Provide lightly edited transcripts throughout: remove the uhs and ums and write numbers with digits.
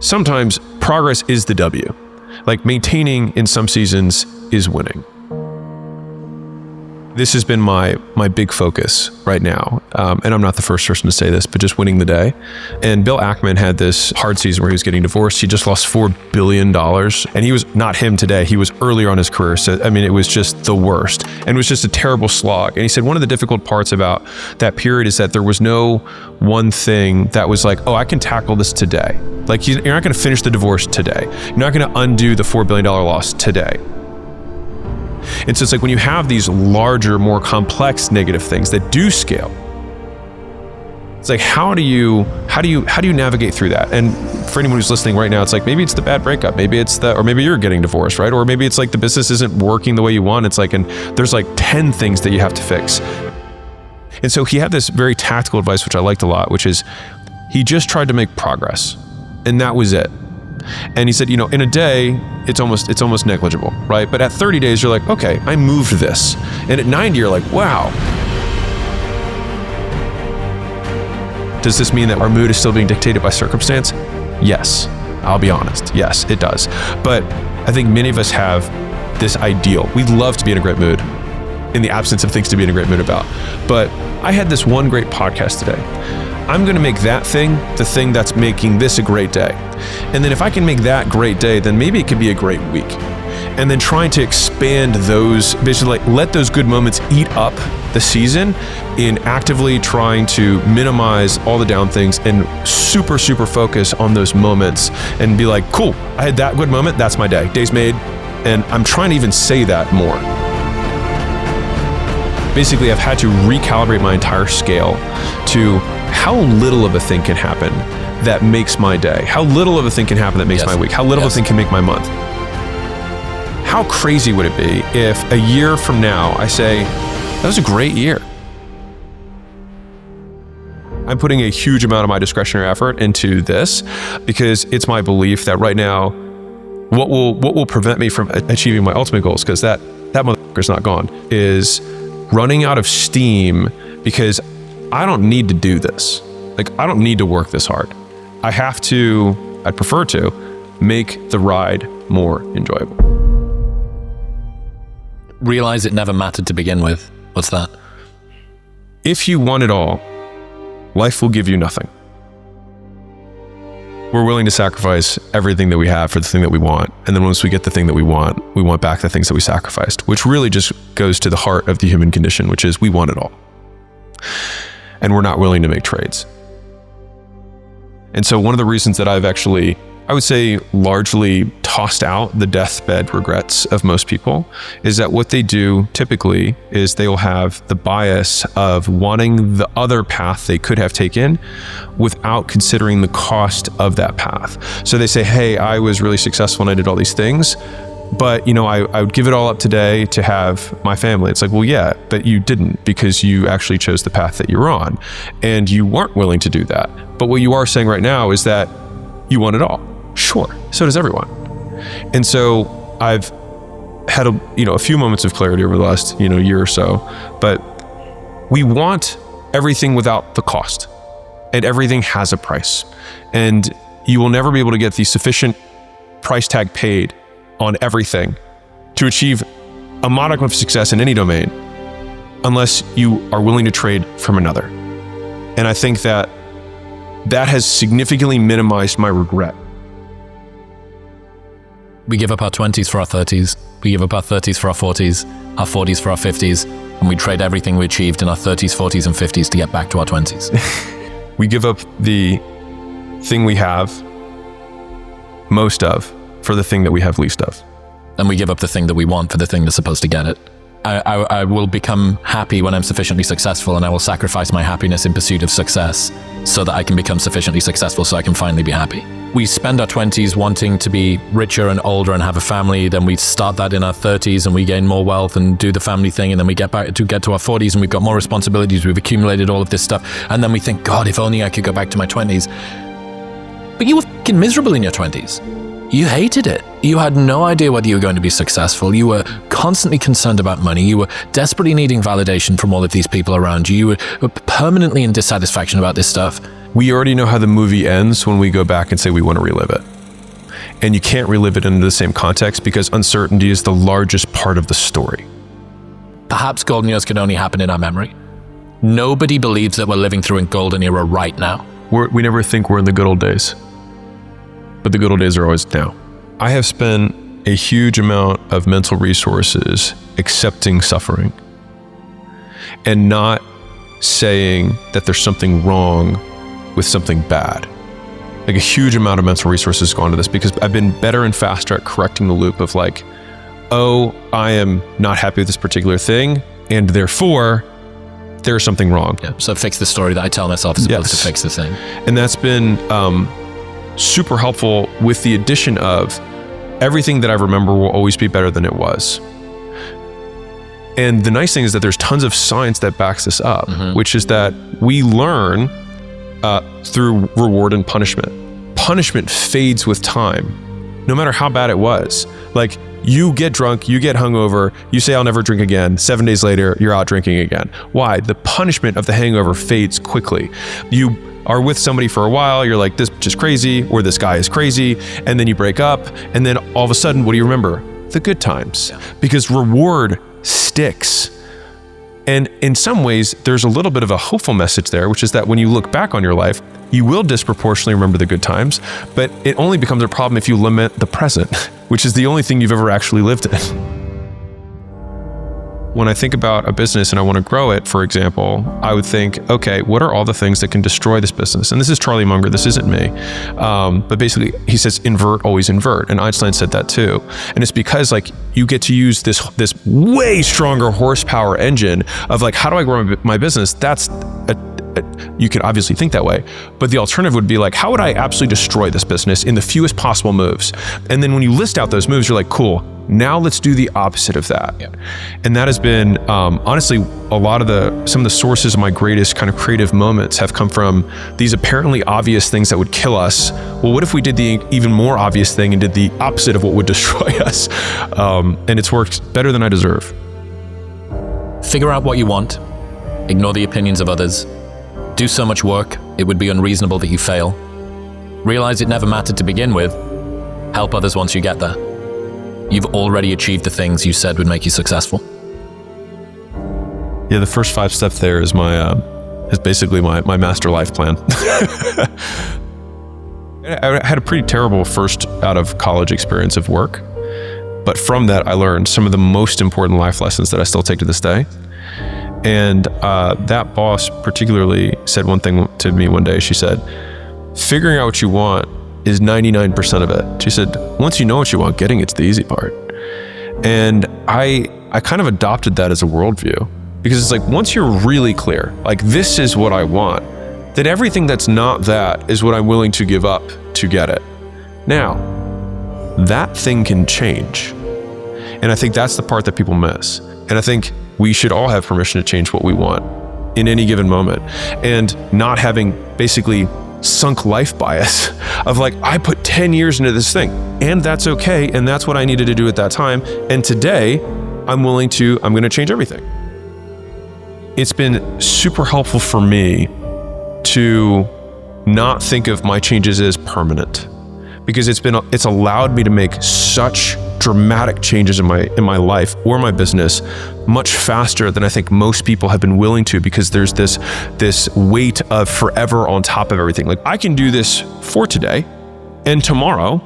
sometimes progress is the W. Like maintaining in some seasons is winning. This has been my big focus right now. And I'm not the first person to say this, but just winning the day. And Bill Ackman had this hard season where he was getting divorced. He just lost $4 billion. And he was not him today. He was earlier on his career. So, I mean, it was just the worst. And it was just a terrible slog. And he said one of the difficult parts about that period is that there was no one thing that was like, oh, I can tackle this today. Like you're not going to finish the divorce today. You're not going to undo the $4 billion loss today. And so it's like when you have these larger, more complex negative things that do scale, it's like, how do you navigate through that? And for anyone who's listening right now, it's like, maybe it's the bad breakup, or maybe you're getting divorced, right? Or maybe it's like the business isn't working the way you want. It's like, and there's like 10 things that you have to fix. And so he had this very tactical advice, which I liked a lot, which is he just tried to make progress, and that was it. And he said, in a day, it's almost negligible, right? But at 30 days, you're like, okay, I moved this. And at 90, you're like, wow. Does this mean that our mood is still being dictated by circumstance? Yes, I'll be honest. Yes, it does. But I think many of us have this ideal. We'd love to be in a great mood in the absence of things to be in a great mood about. But I had this one great podcast today. I'm going to make that thing the thing that's making this a great day. And then if I can make that great day, then maybe it could be a great week. And then trying to expand those, basically like let those good moments eat up the season in actively trying to minimize all the down things and super, super focus on those moments and be like, cool, I had that good moment, that's my day. Day's made. And I'm trying to even say that more. Basically, I've had to recalibrate my entire scale to how little of a thing can happen that makes my day. How little of a thing can happen that makes my week. How little of a thing can make my month. How crazy would it be if a year from now I say, that was a great year. I'm putting a huge amount of my discretionary effort into this because it's my belief that right now, what will prevent me from achieving my ultimate goals, because that motherfucker's not gone, is running out of steam, because I don't need to do this. Like, I don't need to work this hard. I'd prefer to make the ride more enjoyable. Realize it never mattered to begin with. What's that? If you want it all, life will give you nothing. We're willing to sacrifice everything that we have for the thing that we want. And then once we get the thing that we want back the things that we sacrificed, which really just goes to the heart of the human condition, which is we want it all. And we're not willing to make trades. And so one of the reasons that I've actually, I would say, largely tossed out the deathbed regrets of most people is that what they do typically is they will have the bias of wanting the other path they could have taken without considering the cost of that path. So they say, hey, I was really successful and I did all these things, but I would give it all up today to have my family. It's like, well, yeah, but you didn't, because you actually chose the path that you're on and you weren't willing to do that. But what you are saying right now is that you want it all. Sure, so does everyone. And so I've had a few moments of clarity over the last year or so, but we want everything without the cost, and everything has a price, and you will never be able to get the sufficient price tag paid on everything to achieve a modicum of success in any domain unless you are willing to trade from another. And I think that has significantly minimized my regret. We give up our 20s for our 30s. We give up our 30s for our 40s, our 40s for our 50s, and we trade everything we achieved in our 30s, 40s, and 50s to get back to our 20s. We give up the thing we have most of for the thing that we have least of. And we give up the thing that we want for the thing that's supposed to get it. I will become happy when I'm sufficiently successful, and I will sacrifice my happiness in pursuit of success so that I can become sufficiently successful so I can finally be happy. We spend our 20s wanting to be richer and older and have a family, then we start that in our 30s and we gain more wealth and do the family thing, and then we get to our 40s and we've got more responsibilities, we've accumulated all of this stuff, and then we think, God, if only I could go back to my 20s. But you were fucking miserable in your 20s. You hated it. You had no idea whether you were going to be successful. You were constantly concerned about money. You were desperately needing validation from all of these people around you. You were permanently in dissatisfaction about this stuff. We already know how the movie ends when we go back and say we want to relive it. and you can't relive it into the same context because uncertainty is the largest part of the story. Perhaps golden years can only happen in our memory. Nobody believes that we're living through a golden era right now. We never think we're in the good old days, but the good old days are always now. I have spent a huge amount of mental resources accepting suffering and not saying that there's something wrong with something bad. Like a huge amount of mental resources go into this because I've been better and faster at correcting the loop of like, oh, I am not happy with this particular thing, and therefore there's something wrong. Yeah, so fix the story that I tell myself as opposed to fix the thing. And that's been super helpful with the addition of everything that I remember will always be better than it was. And the nice thing is that there's tons of science that backs this up, which is that we learn through reward and punishment. Punishment fades with time, no matter how bad it was. Like, you get drunk, you get hungover, you say, I'll never drink again. 7 days later, you're out drinking again. Why? The punishment of the hangover fades quickly. You are with somebody for a while, you're like, this bitch is crazy, or this guy is crazy, and then you break up, and then all of a sudden, what do you remember? The good times. Because reward sticks. And in some ways, there's a little bit of a hopeful message there, which is that when you look back on your life, you will disproportionately remember the good times, but it only becomes a problem if you lament the present, which is the only thing you've ever actually lived in. When I think about a business and I want to grow it, for example, I would think, okay, what are all the things that can destroy this business? And this is Charlie Munger, this isn't me. But basically, he says, invert, always invert. And Einstein said that too. And it's because like you get to use this way stronger horsepower engine of like, how do I grow my business? You can obviously think that way, but the alternative would be like, how would I absolutely destroy this business in the fewest possible moves? And then when you list out those moves, you're like, cool, now let's do the opposite of that. Yeah. And that has been, honestly, some of the sources of my greatest kind of creative moments have come from these apparently obvious things that would kill us. Well, what if we did the even more obvious thing and did the opposite of what would destroy us? And it's worked better than I deserve. Figure out what you want, ignore the opinions of others. Do so much work, it would be unreasonable that you fail. Realize it never mattered to begin with. Help others once you get there. You've already achieved the things you said would make you successful. Yeah, the first 5 steps there is basically my master life plan. I had a pretty terrible first out of college experience of work, but from that I learned some of the most important life lessons that I still take to this day. And that boss particularly said one thing to me one day. She said, figuring out what you want is 99% of it. She said, once you know what you want, getting it's the easy part. And I kind of adopted that as a worldview, because it's like, once you're really clear, like this is what I want, then everything that's not that is what I'm willing to give up to get it. Now, that thing can change. And I think that's the part that people miss. And I think we should all have permission to change what we want in any given moment, and not having basically sunk life bias of like, I put 10 years into this thing and that's okay. And that's what I needed to do at that time. And today I'm going to change everything. It's been super helpful for me to not think of my changes as permanent, because it's allowed me to make such dramatic changes in my life or my business much faster than I think most people have been willing to, because there's this weight of forever on top of everything. Like, I can do this for today, and tomorrow,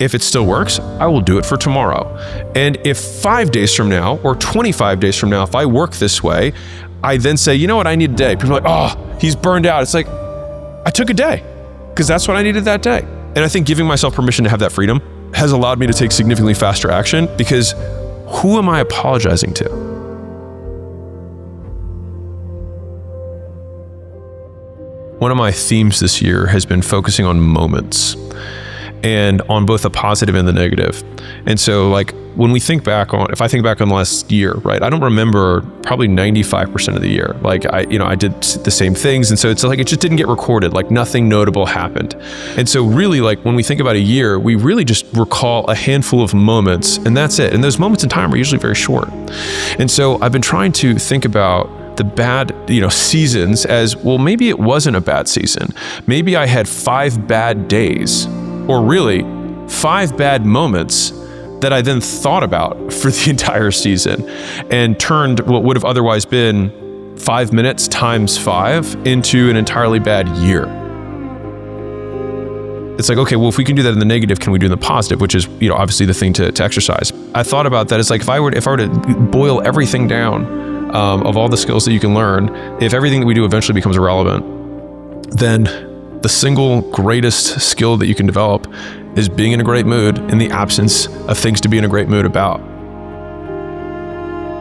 if it still works, I will do it for tomorrow. And if 5 days from now or 25 days from now, if I work this way, I then say, you know what, I need a day. People are like, oh, he's burned out. It's like, I took a day because that's what I needed that day. And I think giving myself permission to have that freedom has allowed me to take significantly faster action, because who am I apologizing to? One of my themes this year has been focusing on moments, and on both the positive and the negative. And so like when we think back on, if I think back on the last year, right, I don't remember probably 95% of the year. Like I did the same things. And so it's like, it just didn't get recorded. Like nothing notable happened. And so really, like when we think about a year, we really just recall a handful of moments, and that's it. And those moments in time are usually very short. And so I've been trying to think about the bad, seasons as, well, maybe it wasn't a bad season. Maybe I had 5 bad days. Or really, 5 bad moments that I then thought about for the entire season and turned what would have otherwise been 5 minutes times 5 into an entirely bad year. It's like, okay, well, if we can do that in the negative, can we do in the positive? Which is, obviously the thing to exercise. I thought about that. It's like, if I were to boil everything down, of all the skills that you can learn, if everything that we do eventually becomes irrelevant, then the single greatest skill that you can develop is being in a great mood in the absence of things to be in a great mood about.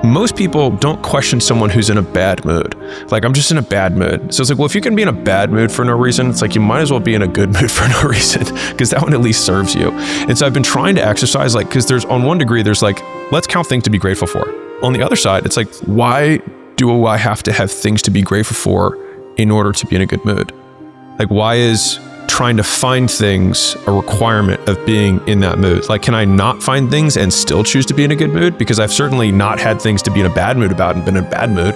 Most people don't question someone who's in a bad mood. Like, I'm just in a bad mood. So it's like, well, if you can be in a bad mood for no reason, it's like, you might as well be in a good mood for no reason, because that one at least serves you. And so I've been trying to exercise, because there's, on one degree, there's like, let's count things to be grateful for. On the other side, it's like, why do I have to have things to be grateful for in order to be in a good mood? Like, why is trying to find things a requirement of being in that mood? Like, can I not find things and still choose to be in a good mood? Because I've certainly not had things to be in a bad mood about and been in a bad mood.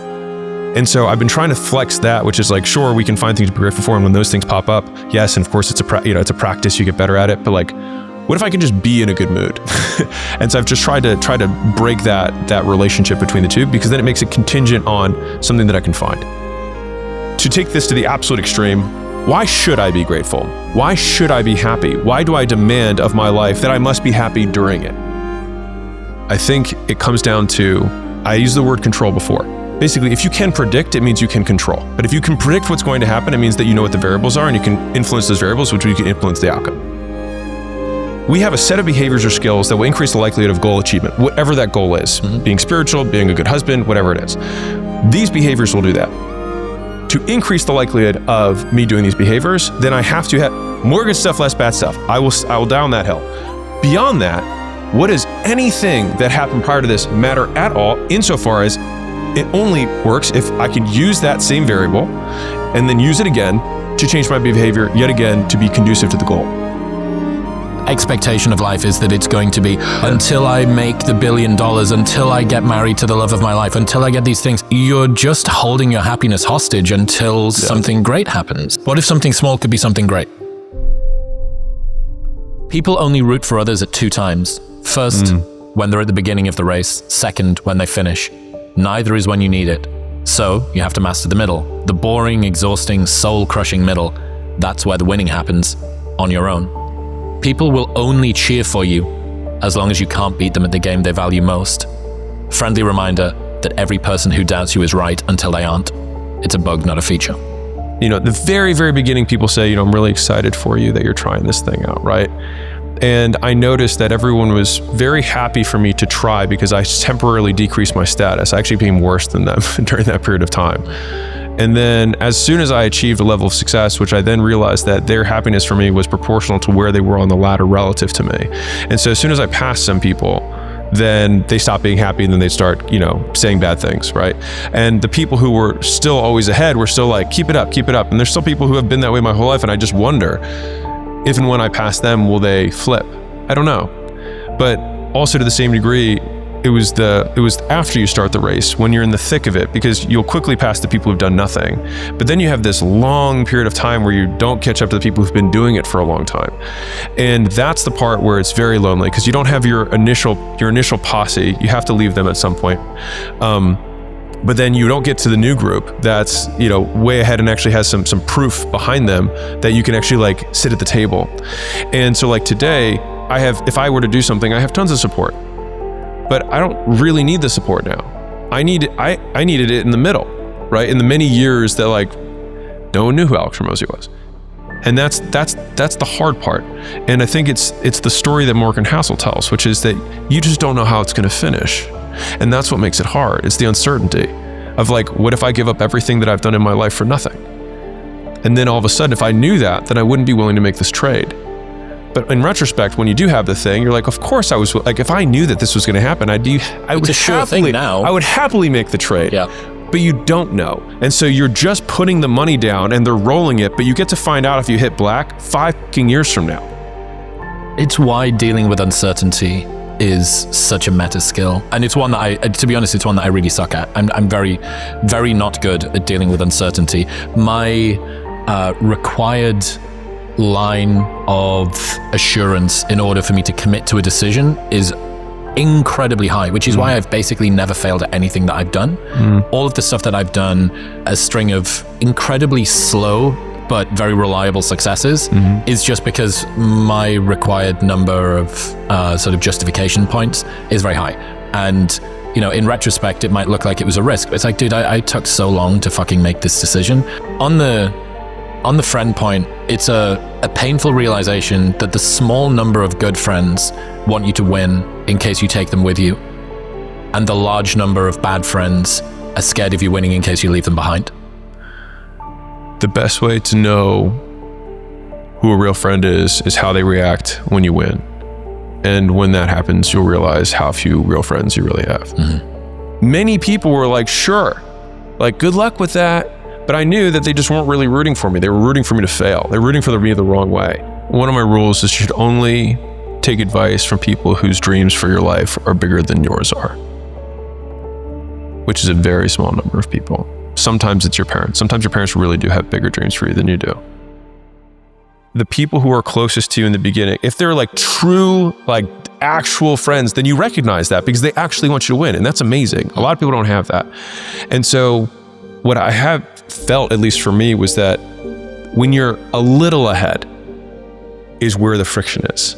And so I've been trying to flex that, which is like, sure, we can find things to be grateful for, and when those things pop up, yes, and of course it's a practice, you get better at it. But like, what if I can just be in a good mood? And so I've just tried to break that relationship between the two, because then it makes it contingent on something that I can find. To take this to the absolute extreme, why should I be grateful? Why should I be happy? Why do I demand of my life that I must be happy during it? I think it comes down to, I used the word control before. Basically, if you can predict, it means you can control. But if you can predict what's going to happen, it means that you know what the variables are and you can influence those variables, which you can influence the outcome. We have a set of behaviors or skills that will increase the likelihood of goal achievement, whatever that goal is. Being spiritual, being a good husband, whatever it is. These behaviors will do that. To increase the likelihood of me doing these behaviors, then I have to have more good stuff, less bad stuff. I will down that hill. Beyond that, what does anything that happened prior to this matter at all, insofar as it only works if I can use that same variable and then use it again to change my behavior yet again to be conducive to the goal. Expectation of life is that it's going to be, until I make the $1 billion, until I get married to the love of my life, until I get these things. You're just holding your happiness hostage until something great happens. What if something small could be something great? People only root for others at 2 times. First, when they're at the beginning of the race. Second, when they finish. Neither is when you need it. So you have to master the middle. The boring, exhausting, soul-crushing middle. That's where the winning happens, on your own. People will only cheer for you as long as you can't beat them at the game they value most. Friendly reminder that every person who doubts you is right until they aren't. It's a bug, not a feature. At the very, very beginning, people say, I'm really excited for you that you're trying this thing out, right? And I noticed that everyone was very happy for me to try because I temporarily decreased my status. I actually became worse than them during that period of time. And then as soon as I achieved a level of success, which I then realized that their happiness for me was proportional to where they were on the ladder relative to me. And so as soon as I passed some people, then they stopped being happy and then they start, saying bad things, right? And the people who were still always ahead were still like, keep it up, keep it up. And there's still people who have been that way my whole life. And I just wonder if and when I pass them, will they flip? I don't know. But also to the same degree, it was after you start the race, when you're in the thick of it, because you'll quickly pass the people who've done nothing. But then you have this long period of time where you don't catch up to the people who've been doing it for a long time. And that's the part where it's very lonely, because you don't have your initial posse. You have to leave them at some point. But then you don't get to the new group that's, way ahead and actually has some proof behind them that you can actually sit at the table. And so today, if I were to do something, I have tons of support. But I don't really need the support now. I needed it in the middle, right? In the many years that no one knew who Alex Hormozi was. And that's the hard part. And I think it's the story that Morgan Housel tells, which is that you just don't know how it's going to finish. And that's what makes it hard. It's the uncertainty of what if I give up everything that I've done in my life for nothing? And then all of a sudden, if I knew that, then I wouldn't be willing to make this trade. But in retrospect, when you do have the thing, you're of course I was, if I knew that this was going to happen, I would happily make the trade. Yeah. But you don't know. And so you're just putting the money down and they're rolling it, but you get to find out if you hit black 5 years from now. It's why dealing with uncertainty is such a meta skill. And it's one that to be honest, it's one that I really suck at. I'm very, very not good at dealing with uncertainty. My required line of assurance in order for me to commit to a decision is incredibly high, which is why I've basically never failed at anything that I've done. All of the stuff that I've done, a string of incredibly slow but very reliable successes, is just because my required number of sort of justification points is very high. And you know, in retrospect, it might look like it was a risk, but it's like, dude, I took so long to fucking make this decision. On the friend point, it's a painful realization that the small number of good friends want you to win in case you take them with you, and the large number of bad friends are scared of you winning in case you leave them behind. The best way to know who a real friend is how they react when you win. And when that happens, you'll realize how few real friends you really have. Many people were like, sure, like good luck with that. But I knew that they just weren't really rooting for me. They were rooting for me to fail. They're rooting for me the wrong way. One of my rules is you should only take advice from people whose dreams for your life are bigger than yours are, which is a very small number of people. Sometimes it's your parents. Sometimes your parents really do have bigger dreams for you than you do. The people who are closest to you in the beginning, if they're like true, like actual friends, then you recognize that because they actually want you to win. And that's amazing. A lot of people don't have that. And so what I have felt, at least for me, was that when you're a little ahead is where the friction is.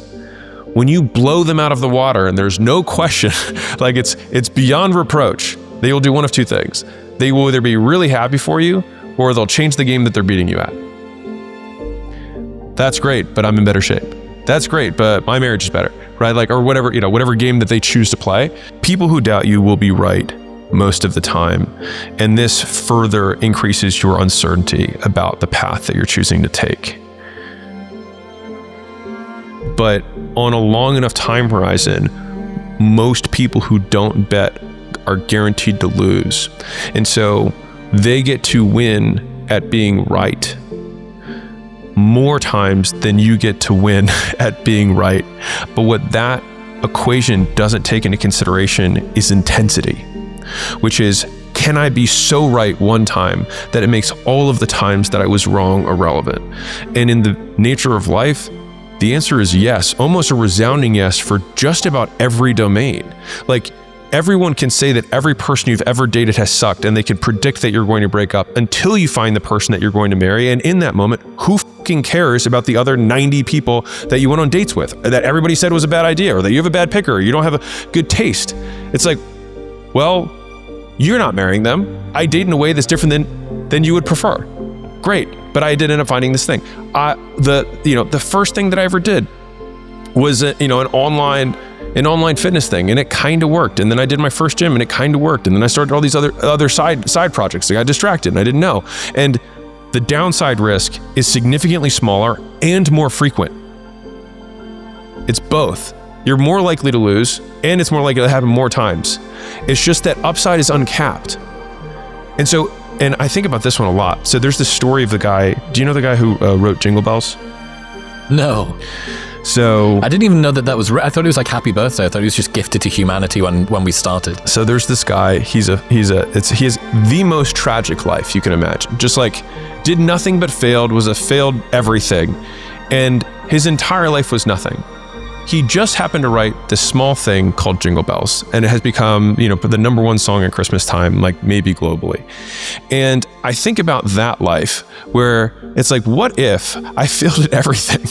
When you blow them out of the water and there's no question, like it's beyond reproach, they will do one of two things. They will either be really happy for you or they'll change the game that they're beating you at. That's great, but I'm in better shape. That's great, but my marriage is better, right? Like, or whatever, you know, whatever game that they choose to play. People who doubt you will be right most of the time. And this further increases your uncertainty about the path that you're choosing to take. But on a long enough time horizon, most people who don't bet are guaranteed to lose. And so they get to win at being right more times than you get to win at being right. But what that equation doesn't take into consideration is intensity, which is, can I be so right one time that it makes all of the times that I was wrong irrelevant? And in the nature of life, the answer is yes, almost a resounding yes for just about every domain. Like, everyone can say that every person you've ever dated has sucked, and they can predict that you're going to break up until you find the person that you're going to marry. And in that moment, who fucking cares about the other 90 people that you went on dates with, that everybody said was a bad idea, or that you have a bad picker, or you don't have a good taste? It's like, well, you're not marrying them. I date in a way that's different than you would prefer. Great, but I did end up finding this thing. The first thing that I ever did was an online fitness thing, and it kind of worked. And then I did my first gym, and it kind of worked. And then I started all these other side projects. I got distracted, and I didn't know. And the downside risk is significantly smaller and more frequent. It's both. You're more likely to lose, and it's more likely to happen more times. It's just that upside is uncapped. And I think about this one a lot. So there's this story of the guy. Do you know the guy who wrote Jingle Bells? No. So I didn't even know that was. I thought it was like Happy Birthday. I thought he was just gifted to humanity when we started. So there's this guy. He has the most tragic life you can imagine. Just like did nothing but failed. Was a failed everything, and his entire life was nothing. He just happened to write this small thing called Jingle Bells, and it has become, the #1 song at Christmas time, like maybe globally. And I think about that life where it's like, what if I failed at everything,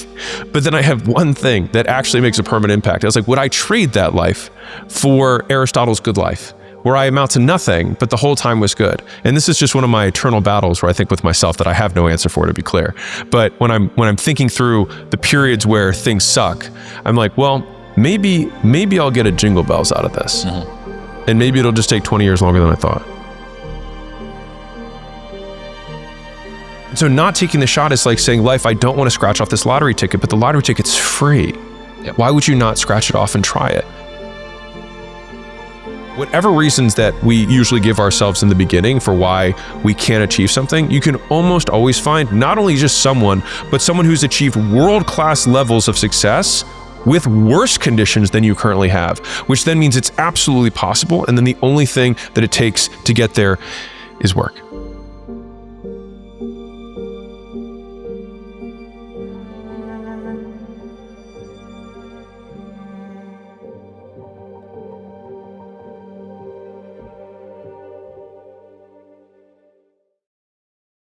but then I have one thing that actually makes a permanent impact? I was like, would I trade that life for Aristotle's good life, where I amount to nothing, but the whole time was good? And this is just one of my eternal battles where I think with myself that I have no answer for, to be clear. But when I'm thinking through the periods where things suck, I'm like, well, maybe I'll get a Jingle Bells out of this. And maybe it'll just take 20 years longer than I thought. So not taking the shot is like saying, life, I don't want to scratch off this lottery ticket, but the lottery ticket's free. Yep. Why would you not scratch it off and try it? Whatever reasons that we usually give ourselves in the beginning for why we can't achieve something, you can almost always find not only just someone, but someone who's achieved world-class levels of success with worse conditions than you currently have, which then means it's absolutely possible. And then the only thing that it takes to get there is work.